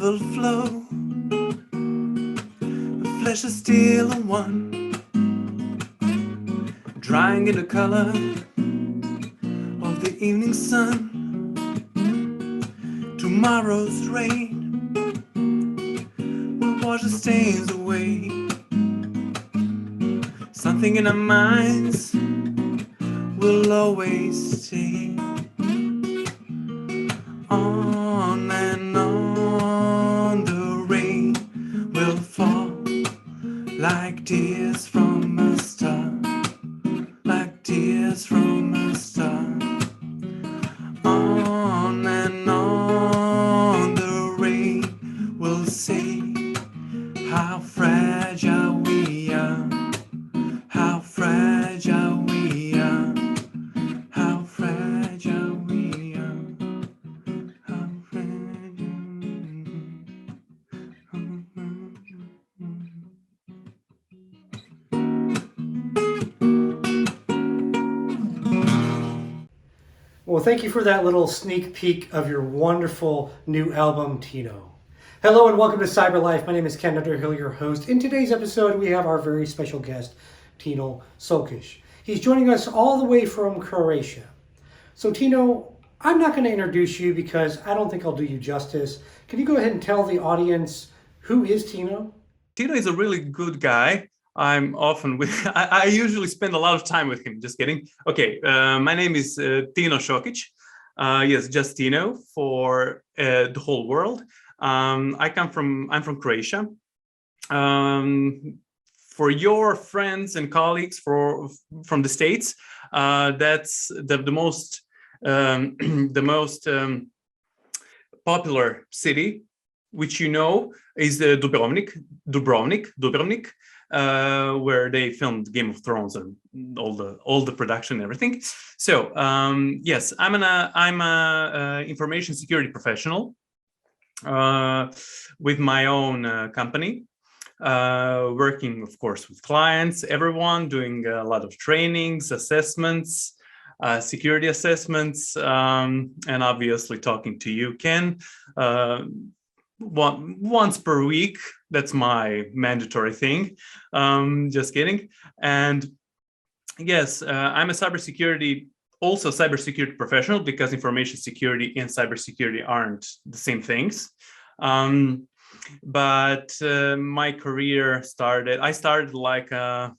will flow. The flesh is still a one, drying in the color of the evening sun. Tomorrow's rain will wash the stains away. Something in our minds will always stay. On and on the rain will fall like tears from a star, like tears from a star. On and on the rain will say how fragile we are, how fragile we are, how fragile we are, how fragile. Well, thank you for that little sneak peek of your wonderful new album, Tino. Hello and welcome to Cyber Life. My name is Ken Underhill, your host. In today's episode, we have our very special guest, Tino Sokic. He's joining us all the way from Croatia. So, Tino, I'm not going to introduce you because I don't think I'll do you justice. Can you go ahead and tell the audience who is Tino? Tino is a really good guy. I'm often with, I usually spend a lot of time with him. Just kidding. Okay, my name is Tino Sokic. Yes, just Tino for the whole world. I'm from Croatia. For your friends and colleagues from the States, that's the most popular city, which you know is Dubrovnik, where they filmed Game of Thrones and all the production and everything. So yes, I'm a information security professional with my own company, working, of course, with clients, everyone, doing a lot of trainings, assessments, security assessments, and obviously talking to you, Ken, once per week. That's my mandatory thing. Just kidding. And yes, I'm a cybersecurity professional, because information security and cybersecurity aren't the same things. But my career I started like I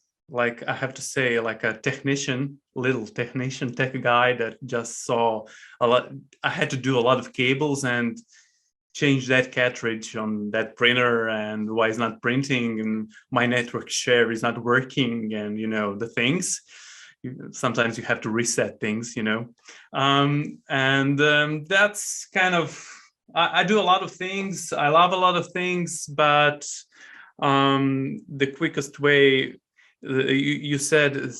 have to say, like a little technician, tech guy that just saw a lot. I had to do a lot of cables and change that cartridge on that printer, and why it's not printing, and my network share is not working, and the things. Sometimes you have to reset things, that's kind of, I do a lot of things. I love a lot of things, but the quickest way, you said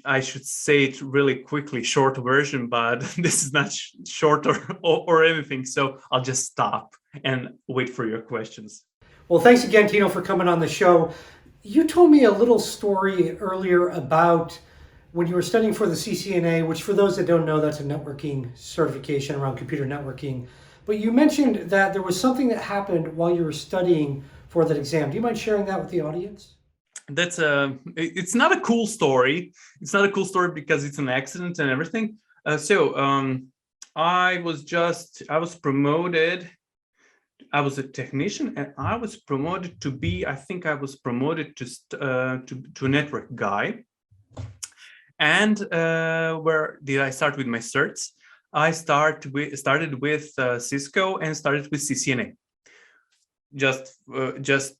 I should say it really quickly, short version, but this is not short or anything. So I'll just stop and wait for your questions. Well, thanks again, Tino, for coming on the show. You told me a little story earlier about when you were studying for the CCNA, which, for those that don't know, that's a networking certification around computer networking. But you mentioned that there was something that happened while you were studying for that exam. Do you mind sharing that with the audience? It's not a cool story. It's not a cool story because it's an accident and everything. I was promoted. I was a technician, and I was promoted to be, I think I was promoted to a network guy. And where did I start with my certs? I started with Cisco and started with CCNA. Just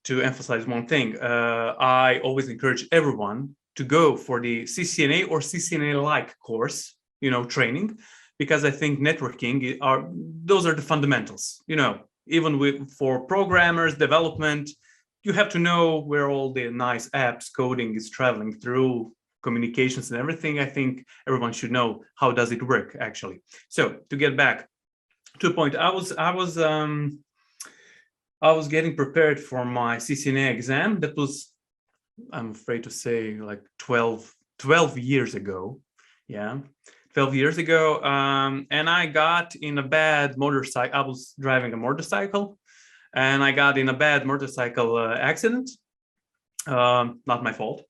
to emphasize one thing, I always encourage everyone to go for the CCNA or CCNA-like course, training, because I think networking those are the fundamentals. Even for programmers, development, you have to know where all the nice apps, coding is traveling through, communications and everything. I think everyone should know how does it work actually. So to get back to a point, I was getting prepared for my CCNA exam. That was, I'm afraid to say, like 12 years ago. Yeah, 12 years ago. And I got in a bad motorcycle. I was driving a motorcycle and I got in a bad motorcycle accident. Not my fault,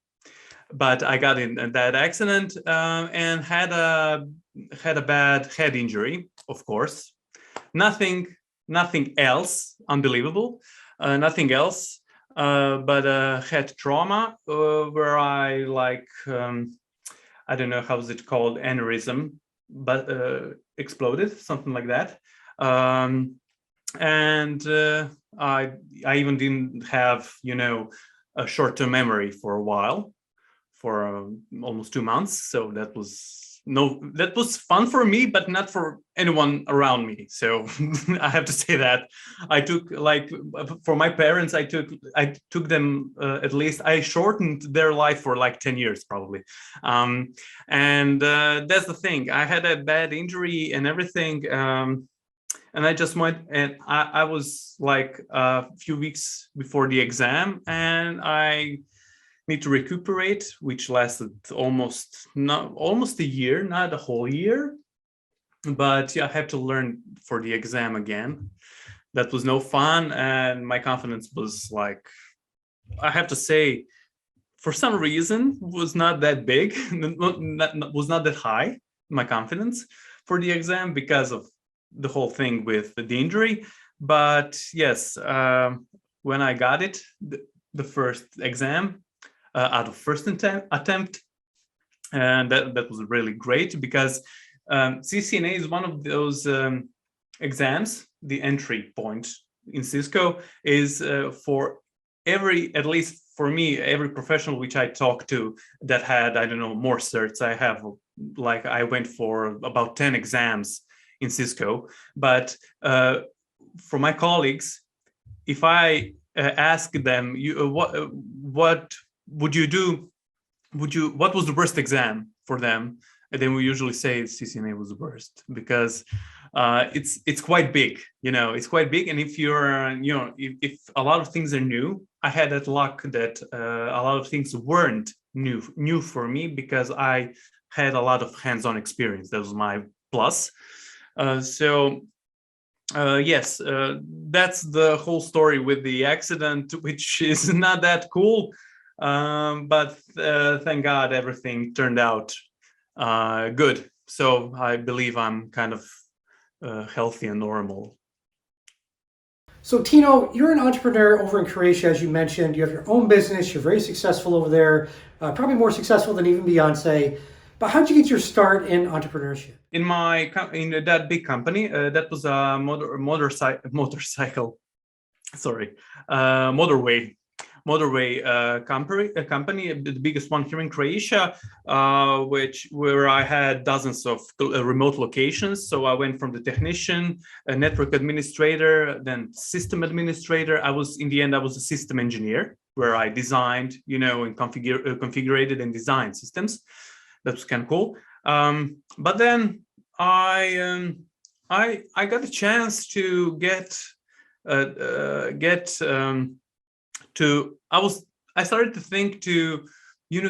but I got in that accident and had a bad head injury, of course. Nothing else unbelievable, nothing else, but head trauma where I I don't know how is it called, aneurysm, but exploded, something like that. And I even didn't have, a short-term memory for a while, for almost 2 months. So that was fun for me, but not for anyone around me. So I have to say that I took, for my parents, I took them at least, I shortened their life for 10 years probably. And that's the thing. I had a bad injury and everything. And I just went, and I was a few weeks before the exam, and I need to recuperate, which lasted almost a year, not a whole year. But yeah, I had to learn for the exam again. That was no fun, and my confidence was I have to say, for some reason, was not that big, was not that high, my confidence for the exam, because of the whole thing with the injury. But yes, when I got it, the first exam, out of first attempt, and that was really great, because CCNA is one of those exams. The entry point in Cisco is for at least for me, every professional which I talked to that had, I don't know, more certs. I went for about 10 exams in Cisco, but for my colleagues, if I ask them, what would you do? What was the worst exam for them? And then we usually say CCNA was the worst, because it's quite big. It's quite big. And if you're, if a lot of things are new, I had that luck that a lot of things weren't new for me, because I had a lot of hands-on experience. That was my plus. Yes, that's the whole story with the accident, which is not that cool. But thank God everything turned out good. So I believe I'm kind of healthy and normal. So Tino, you're an entrepreneur over in Croatia, as you mentioned. You have your own business. You're very successful over there, probably more successful than even Beyonce. But how did you get your start in entrepreneurship? In that big company, that was a motorway company, the biggest one here in Croatia, where I had dozens of remote locations. So I went from the technician, a network administrator, then system administrator. In the end, I was a system engineer, where I designed, and configured and designed systems. That was kind of cool. But then I got a chance to I started to think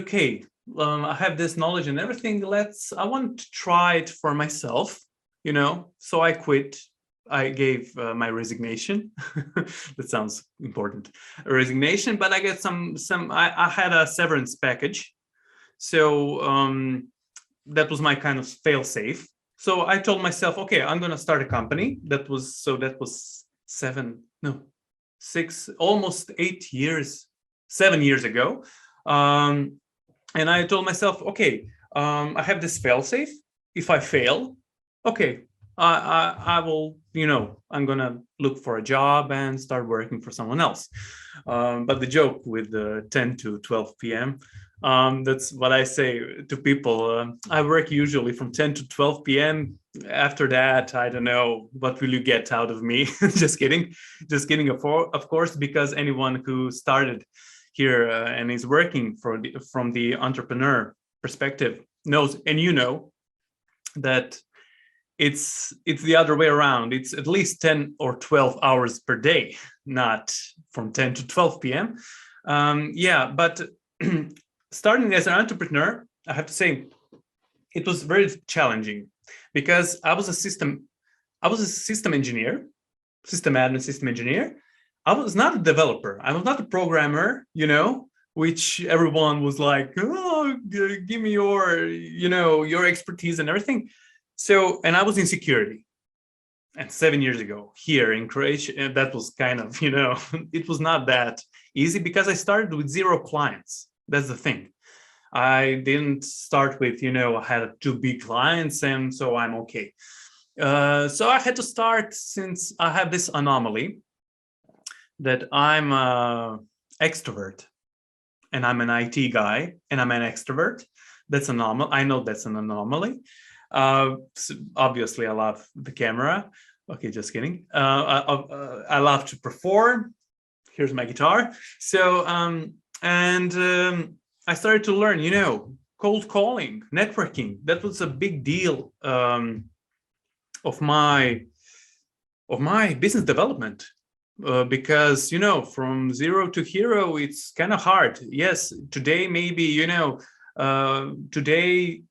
okay, I have this knowledge and everything. I want to try it for myself, So I quit. I gave my resignation. That sounds important, a resignation. But I get I had a severance package. So that was my kind of fail safe. So I told myself, okay, I'm going to start a company. That was 7 years ago. And I told myself, okay, I have this fail safe. If I fail, okay, I will, I'm going to look for a job and start working for someone else. But the joke with the 10 to 12 p.m., that's what I say to people. I work usually from 10 to 12 p.m. After that, I don't know, what will you get out of me? Just kidding. Of course, because anyone who started here and is working from the entrepreneur perspective knows, and that it's the other way around. It's at least 10 or 12 hours per day, not from 10 to 12 p.m. But starting as an entrepreneur, I have to say, it was very challenging, because I was a system engineer, system admin, system engineer, I was not a developer. I was not a programmer, which everyone was like, oh, give me your expertise and everything. So, and I was in security. And 7 years ago here in Croatia, that was kind of, it was not that easy because I started with 0 clients. That's the thing. I didn't start with, I had 2 big clients and so I'm okay. So I had to start, since I have this anomaly that I'm an extrovert and I'm an IT guy and I'm an extrovert. That's an anomaly. I know that's an anomaly. So obviously, I love the camera. Okay, just kidding. I love to perform. Here's my guitar. So, I started to learn, cold calling, networking. That was a big deal of my business development. Because from 0 to hero, it's kind of hard. Yes, today maybe today.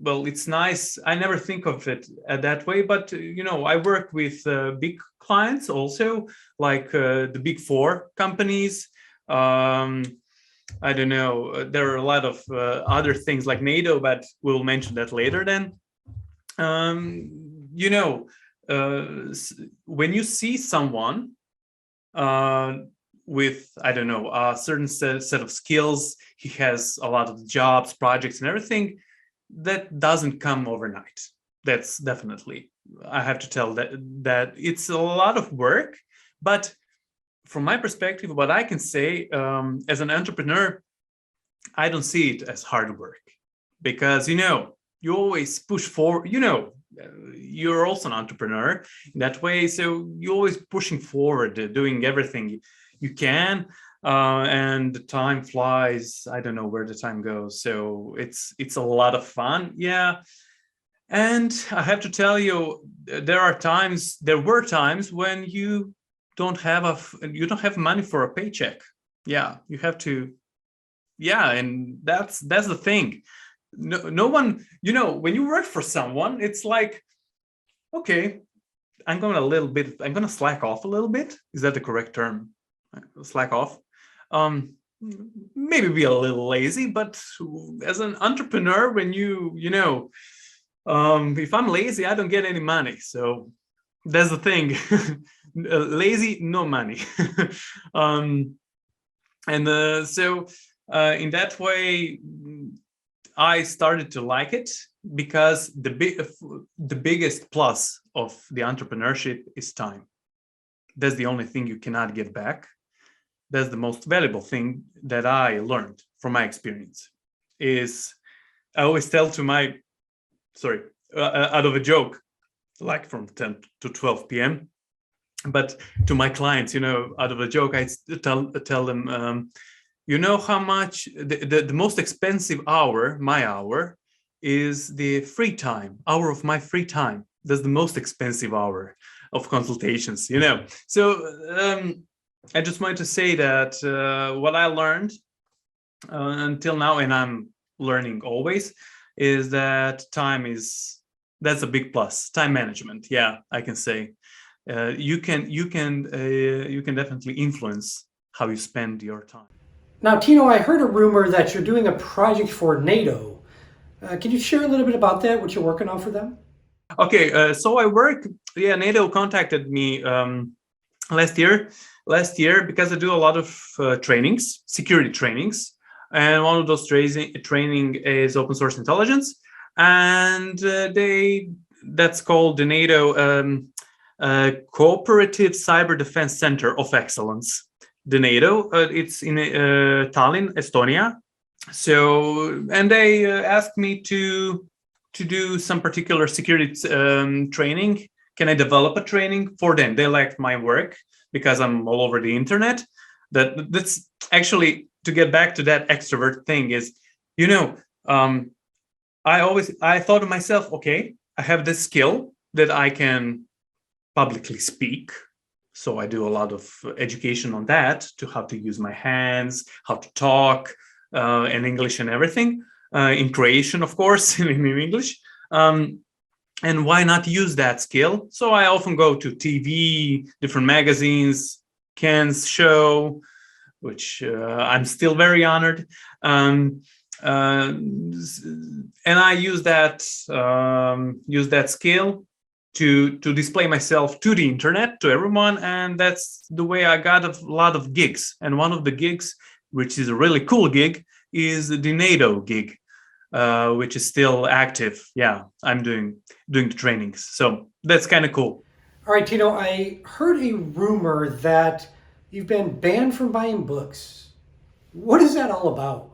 Well, it's nice. I never think of it that way, but I work with big clients also, like the big 4 companies. I don't know. There are a lot of other things like NATO, but we'll mention that later. Then, when you see someone with, I don't know, a certain set of skills, he has a lot of jobs, projects, and everything, that doesn't come overnight. That's definitely, I have to tell that it's a lot of work. But from my perspective, what I can say, as an entrepreneur, I don't see it as hard work, because you always push forward. You're also an entrepreneur in that way, so you're always pushing forward, doing everything you can, and the time flies. I don't know where the time goes, so it's a lot of fun. Yeah. And I have to tell you, there were times when you don't have money for a paycheck. Yeah, you have to. Yeah, and that's the thing. No one, when you work for someone, it's like, okay, I'm gonna slack off a little bit. Is that the correct term? Slack off. Maybe be a little lazy, but as an entrepreneur, when if I'm lazy, I don't get any money. So that's the thing. Lazy, no money. So in that way, I started to like it, because the biggest plus of the entrepreneurship is time. That's the only thing you cannot get back. That's the most valuable thing that I learned from my experience. Is I always tell out of a joke, like from 10 to 12 p.m. But to my clients, out of a joke, I tell them, how much the most expensive hour, my hour, is the free time, hour of my free time. That's the most expensive hour of consultations, So I just wanted to say that what I learned until now, and I'm learning always, is that that's a big plus. Time management. Yeah, I can say you can definitely influence how you spend your time. Now, Tino, I heard a rumor that you're doing a project for NATO. Can you share a little bit about that, what you're working on for them? Okay, so NATO contacted me last year, because I do a lot of trainings, security trainings. And one of those training is open source intelligence. And that's called the NATO Cooperative Cyber Defense Center of Excellence. The NATO, it's in Tallinn, Estonia. So, and they asked me to do some particular security training. Can I develop a training for them? They liked my work because I'm all over the internet. That's actually, to get back to that extrovert thing, is, I thought to myself, okay, I have this skill that I can publicly speak. So I do a lot of education on that, to how to use my hands, how to talk in English and everything, in Croatian, of course, in English. And why not use that skill? So I often go to TV, different magazines, Ken's show, which I'm still very honored. And I use that skill to display myself to the internet, to everyone, and that's the way I got a lot of gigs. And one of the gigs, which is a really cool gig, is the NATO gig, which is still active. Yeah, I'm doing the trainings, so that's kind of cool. All right, Tino, I heard a rumor that you've been banned from buying books. What is that all about?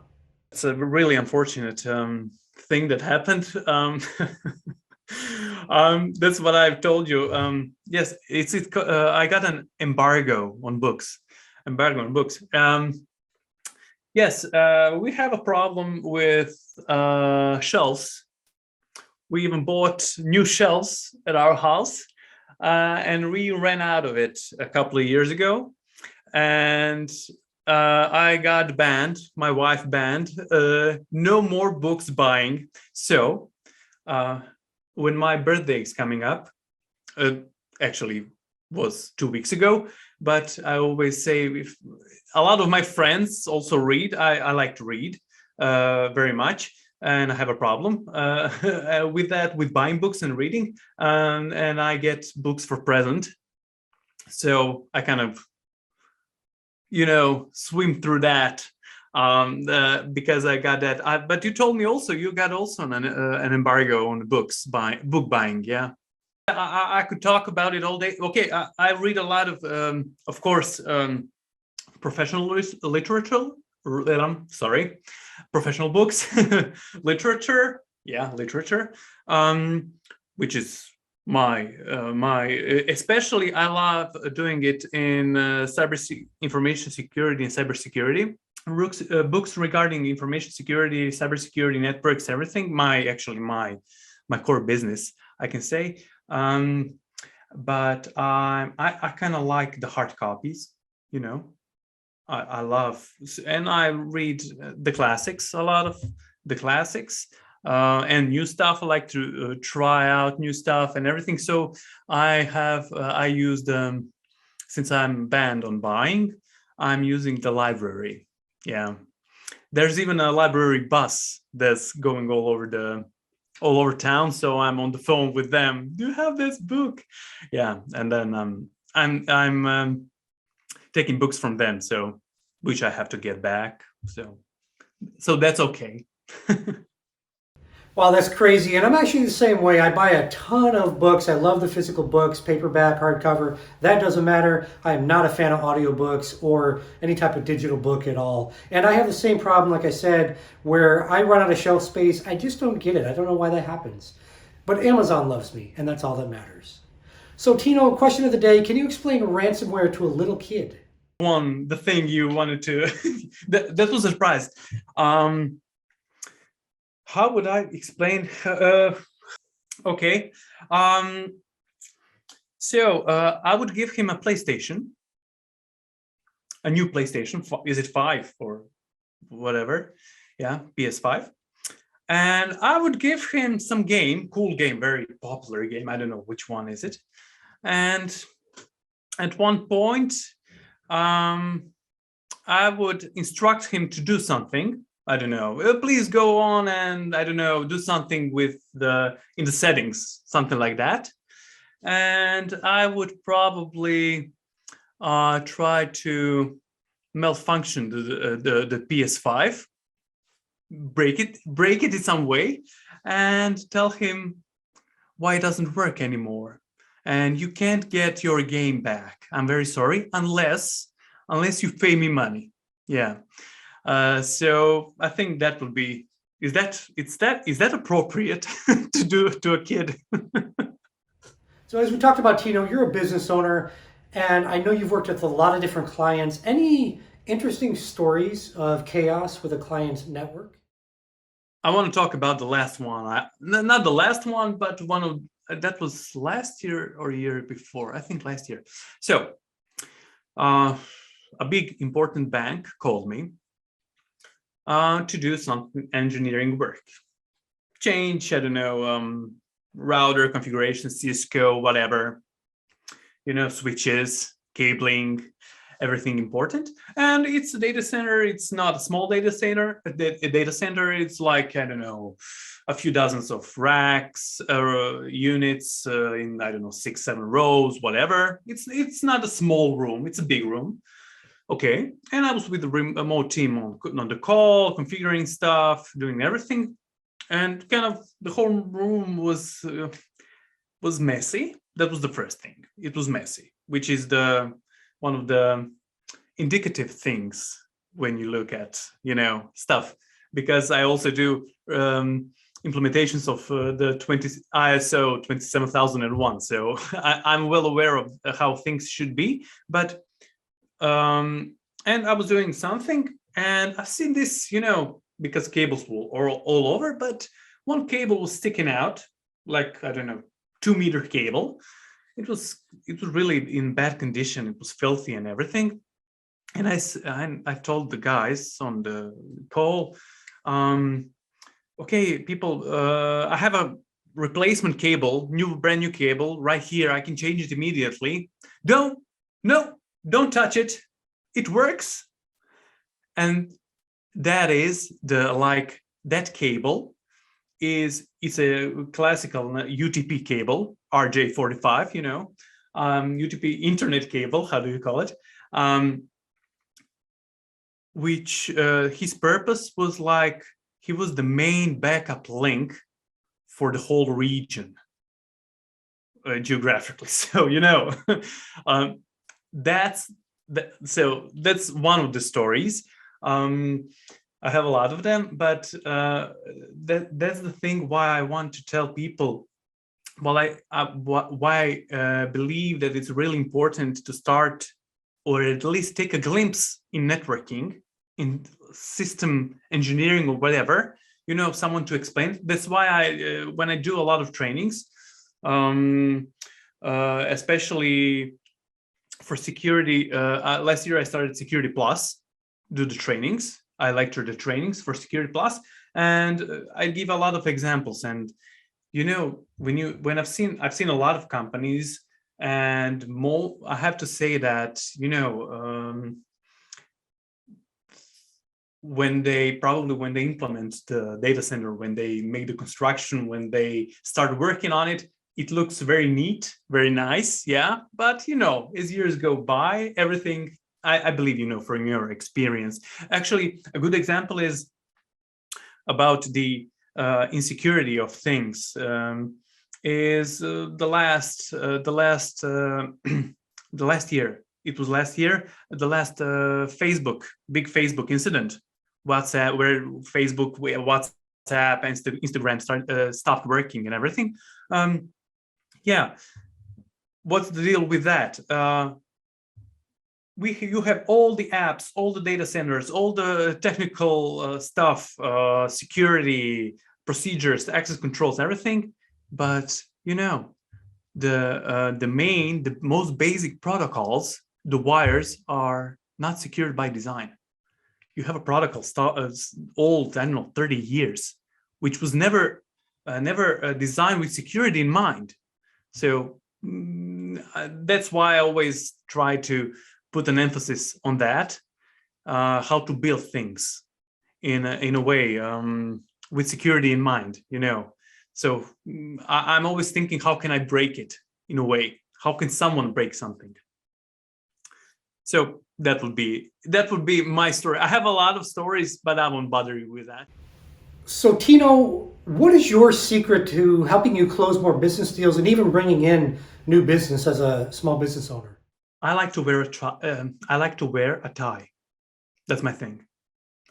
It's a really unfortunate thing that happened. That's what I've told you. Yes, I got an embargo on books. Yes, we have a problem with shelves. We even bought new shelves at our house, and we ran out of it a couple of years ago. And I got banned. My wife banned. No more books buying. So when my birthday is coming up, actually was 2 weeks ago, but I always say, if a lot of my friends also read, I like to read very much, and I have a problem with that, with buying books and reading, and I get books for present. So I kind of, swim through that because I got that. But you told me also you got also an embargo on book buying. Yeah, I could talk about it all day. Okay, I read a lot of course, professional literature. Sorry, professional books, literature. Yeah, literature, which is my especially I love doing it in information security and cybersecurity books regarding information security, cybersecurity, networks, everything. My core business, I can say. But I kind of like the hard copies, I love, and I read the classics, a lot of the classics, and new stuff. I like to try out new stuff and everything. So I used, since I'm banned on buying, I'm using the library. Yeah, there's even a library bus that's going all over town. So I'm on the phone with them. Do you have this book? Yeah, and then I'm taking books from them, so which I have to get back. So that's okay. Wow, that's crazy. And I'm actually the same way. I buy a ton of books. I love the physical books, paperback, hardcover. That doesn't matter. I am not a fan of audiobooks or any type of digital book at all. And I have the same problem, like I said, where I run out of shelf space. I just don't get it. I don't know why that happens. But Amazon loves me, and that's all that matters. So, Tino, question of the day. Can you explain ransomware to a little kid? The thing you wanted to, that was a surprise. How would I explain? Okay. So I would give him a PlayStation, a new PlayStation. Is it 5 or whatever? Yeah, PS5. And I would give him some cool game, very popular game. I don't know which one is it. And at one point, I would instruct him to do something. I don't know. Please go on and I don't know, do something in the settings, something like that. And I would probably try to malfunction the PS5, break it in some way, and tell him why it doesn't work anymore. And you can't get your game back. I'm very sorry, unless you pay me money. Yeah. So I think that would be, is that appropriate to do to a kid? So as we talked about, Tino, you're a business owner, and I know you've worked with a lot of different clients. Any interesting stories of chaos with a client's network? I want to talk about the last one. Not the last one, but one of that was last year or year before. I think last year. So a big important bank called me to do some engineering work. Change, I don't know, router configuration, Cisco, whatever, switches, cabling. everything important. And it's a data center. It's not a small data center. A data center, it's like, I don't know, a few dozens of racks, units in, I don't know, 6, 7 rows, whatever. It's not a small room. It's a big room. Okay. And I was with the remote team on the call, configuring stuff, doing everything. And kind of the whole room was messy. That was the first thing. It was messy, which is one of the indicative things when you look at, stuff, because I also do implementations of the ISO 27001. So I'm well aware of how things should be. But and I was doing something, and I've seen this, because cables were all over, but one cable was sticking out, like, I don't know, 2-meter cable. It was really in bad condition. It was filthy and everything. And I told the guys on the call, okay, people, I have a replacement cable, brand new cable right here. I can change it immediately. Don't touch it. It works. And that is that cable it's a classical UTP cable, RJ45, UTP internet cable, how do you call it? Which his purpose was like, he was the main backup link for the whole region geographically. So, that's one of the stories. I have a lot of them, but that's the thing why I want to tell people. Well, why believe that it's really important to start, or at least take a glimpse in networking, in system engineering or whatever. Someone to explain. That's why when I do a lot of trainings, especially for security. Last year I started Security Plus, do the trainings. I lecture the trainings for Security Plus, and I give a lot of examples. And when I've seen a lot of companies, and more, I have to say that when they implement the data center, when they make the construction, when they start working on it, it looks very neat, very nice, yeah. But as years go by, everything, I believe, from your experience. Actually, a good example is about the insecurity of things. Is the last year? It was last year. The last big Facebook incident, WhatsApp, where WhatsApp and Instagram stopped working and everything. Yeah. What's the deal with that? You have all the apps, all the data centers, all the technical stuff, security procedures, access controls, everything. But the most basic protocols, the wires, are not secured by design. You have a protocol old, I don't know, 30 years, which was never designed with security in mind. So that's why I always try to put an emphasis on that, how to build things in a way with security in mind, So I'm always thinking, how can I break it in a way? How can someone break something? So that would be my story. I have a lot of stories, but I won't bother you with that. So Tino, what is your secret to helping you close more business deals and even bringing in new business as a small business owner? I like to wear a tie. That's my thing.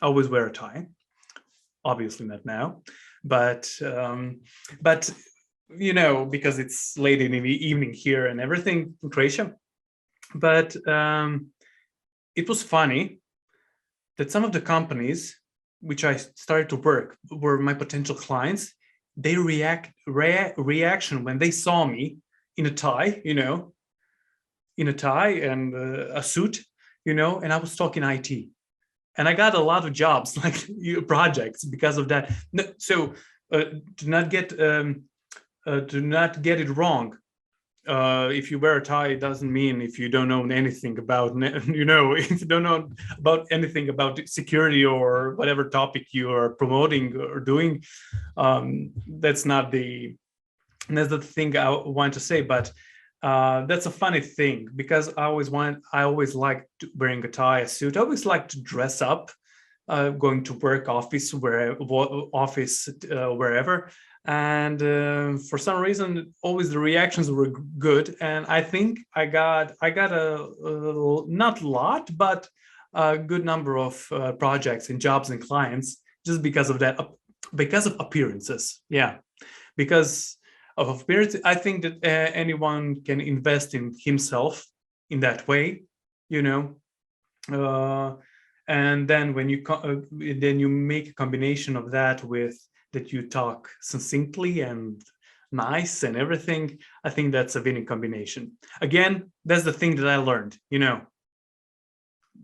I always wear a tie. Obviously not now, but because it's late in the evening here and everything in Croatia. But it was funny that some of the companies which I started to work were my potential clients. They reaction when they saw me in a tie, and a suit, and I was talking IT, and I got a lot of jobs, like projects, because of that. So do not get it wrong. if you wear a tie, it doesn't mean if you don't know anything about, if you don't know about anything about security or whatever topic you are promoting or doing. That's the thing I want to say. But that's a funny thing, because I always like wearing a tie, a suit. I always like to dress up, going to work, wherever. And for some reason, always the reactions were good, and I think I got a not a lot, but a good number of projects and jobs and clients just because of that, because of appearances. Yeah, because of appearance. I think that anyone can invest in himself in that way, you know. And then when you make a combination of that with that you talk succinctly and nice and everything, I think that's a winning combination. Again, that's the thing that I learned,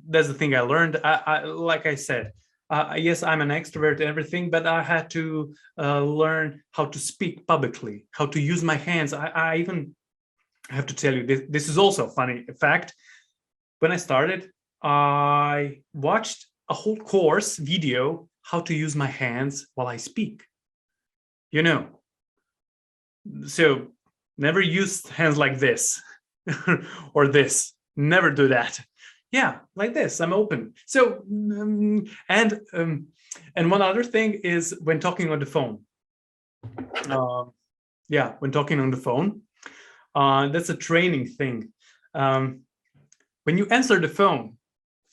that's the thing I learned. I like I said, yes, I'm an extrovert and everything, but I had to learn how to speak publicly, how to use my hands. I even have to tell you, this is also a funny fact. When I started, I watched a whole course video how to use my hands while I speak. So never use hands like this or this. Never do that. Yeah, like this. I'm open. So and one other thing is when talking on the phone. When talking on the phone, that's a training thing. When you answer the phone,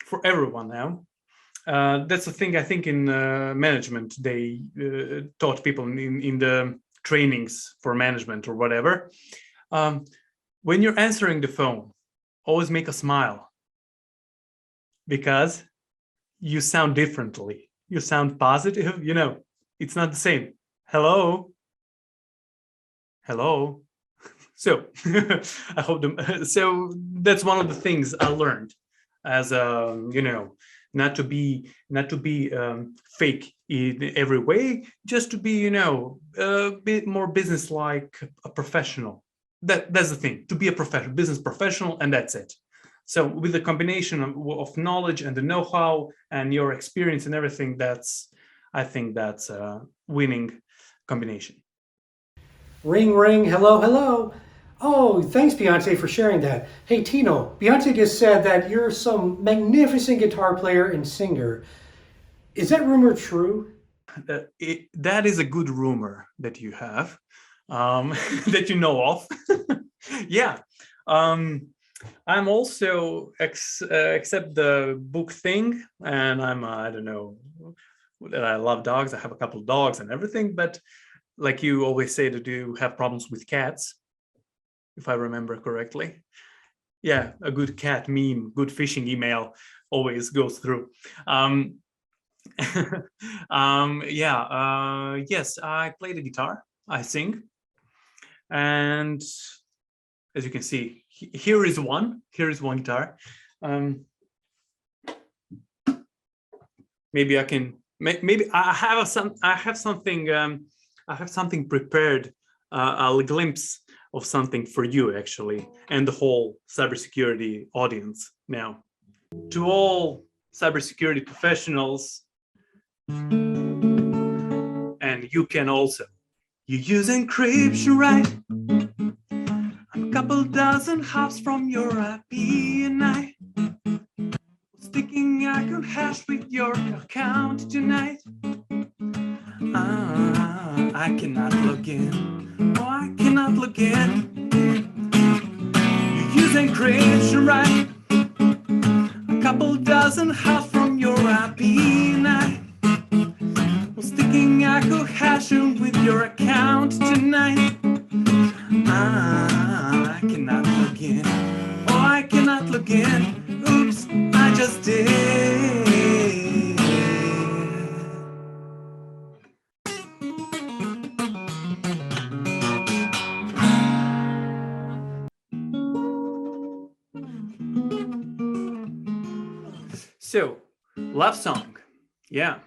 for everyone now, that's the thing. I think in management they taught people in the trainings for management or whatever. When you're answering the phone, always make a smile, because you sound differently. You sound positive. It's not the same. Hello. So I hope so that's one of the things I learned as not to be fake in every way, just to be a bit more business-like, a professional. That's the thing, to be a business professional, and that's it. So with the combination of knowledge and the know-how and your experience and everything, I think that's a winning combination. Ring, ring, hello, hello. Oh, thanks, Beyonce, for sharing that. Hey, Tino, Beyonce just said that you're some magnificent guitar player and singer. Is that rumor true? That is a good rumor that you have, that you know of. Yeah. I'm also, except the book thing, and I don't know, that I love dogs. I have a couple of dogs and everything, but like you always say that you have problems with cats, if I remember correctly. Yeah, a good cat meme, good phishing email always goes through. Yes, I play the guitar, I sing. And as you can see, here is one guitar. Maybe I can, maybe I have something prepared, a glimpse of something for you actually, and the whole cybersecurity audience now. To all cybersecurity professionals, and you can also, you use encryption, right? I'm a couple dozen hops from your IP, and I sticking icon hash with your account tonight. I cannot log in. Oh, I cannot log in. You use encryption, right? A couple dozen hops from your IP, and I was sticking echo hashing with your account tonight. I cannot log in. Oh, I cannot log in. Oops, I just did. So, love song. Yeah.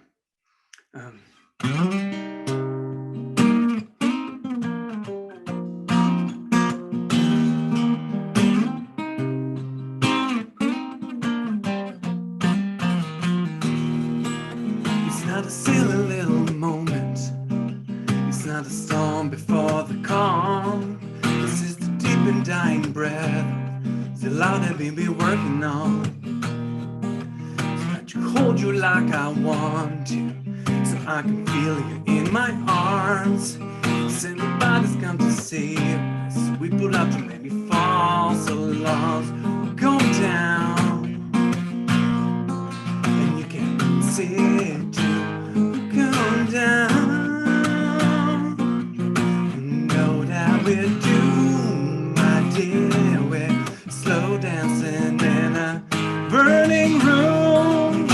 not a silly little moment. It's not a storm before the calm. This is the deep and dying breath. The loud that we be working on. So I to hold you like I want to, so I can feel you in my arms. Since nobody's come to save us, we put out too many false alarms. We're going down, and you can't see it too. We're going down. Know that we're doomed, my dear. We're slow dancing in a burning room.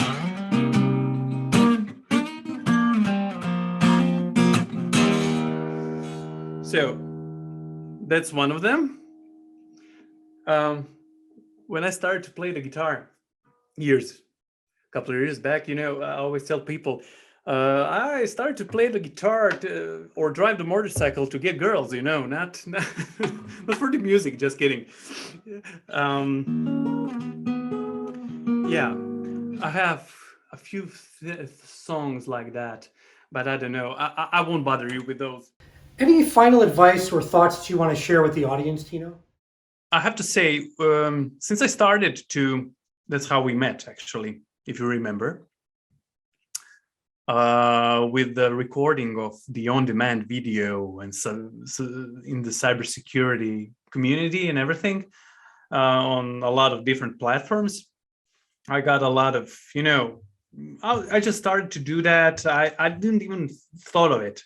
So that's one of them. When I started to play the guitar a couple of years back, I always tell people, I started to play the guitar or drive the motorcycle to get girls, not not for the music, just kidding. Yeah, I have a few songs like that, but I don't know. I won't bother you with those. Any final advice or thoughts that you want to share with the audience, Tino? I have to say, since I started to, that's how we met, actually, if you remember, with the recording of the on-demand video and so in the cybersecurity community and everything, on a lot of different platforms. I got a lot of, I just started to do that. I didn't even thought of it.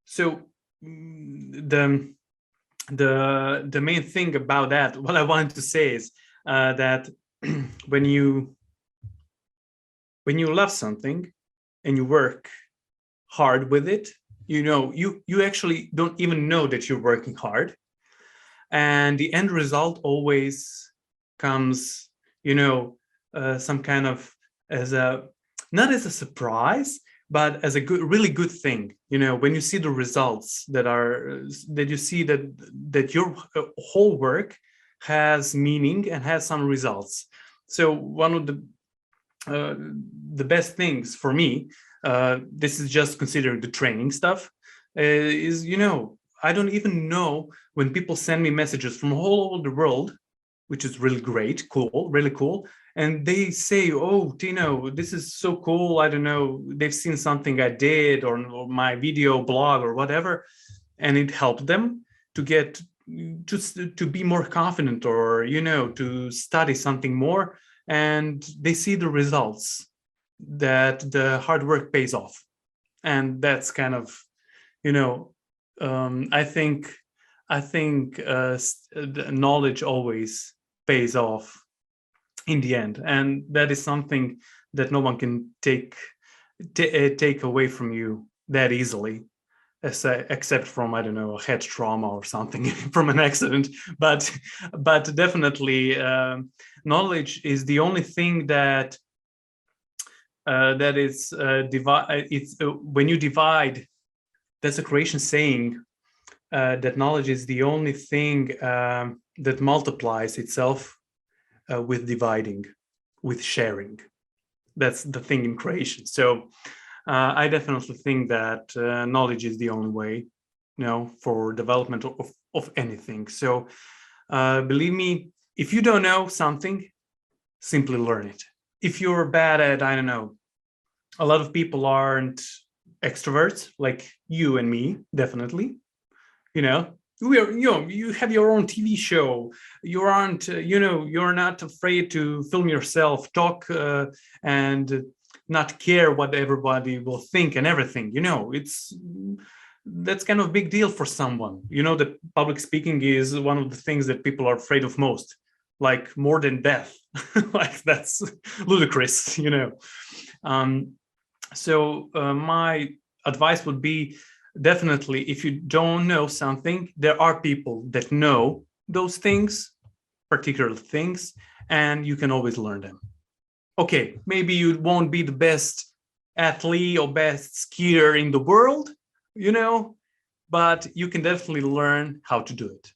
So the main thing about that, what I wanted to say is that when you love something and you work hard with it, you actually don't even know that you're working hard, and the end result always comes, some kind of not as a surprise, but as a really good thing, when you see the results that you see that your whole work has meaning and has some results. So one of the best things for me, this is just considering the training stuff, is, I don't even know when people send me messages from all over the world, which is really great, cool, really cool. And they say, oh, Tino, this is so cool. I don't know, they've seen something I did or my video blog or whatever, and it helped them to get just to be more confident or, to study something more. And they see the results that the hard work pays off. And that's kind of, I think the knowledge always pays off in the end, and that is something that no one can take away from you that easily, except from, I don't know, a head trauma or something from an accident. But definitely, knowledge is the only thing that is divide. It's when you divide. That's a Croatian saying, that knowledge is the only thing that multiplies itself with dividing, with sharing. That's the thing in Croatian. So I definitely think that knowledge is the only way, for development of anything. So believe me, if you don't know something, simply learn it. If you're bad at, I don't know, a lot of people aren't extroverts like you and me, definitely. You have your own TV show. You aren't, you're not afraid to film yourself, talk, and not care what everybody will think and everything. That's kind of a big deal for someone. That public speaking is one of the things that people are afraid of most, like more than death. Like that's ludicrous. So my advice would be, definitely, if you don't know something, there are people that know those things, particular things, and you can always learn them. Okay, maybe you won't be the best athlete or best skier in the world, but you can definitely learn how to do it.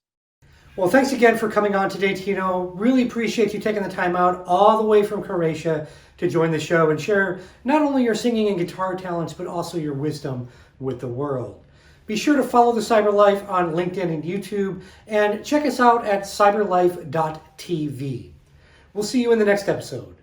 Well, thanks again for coming on today, Tino. Really appreciate you taking the time out all the way from Croatia to join the show and share not only your singing and guitar talents, but also your wisdom with the world. Be sure to follow The Cyber Life on LinkedIn and YouTube, and check us out at cyberlife.tv. We'll see you in the next episode.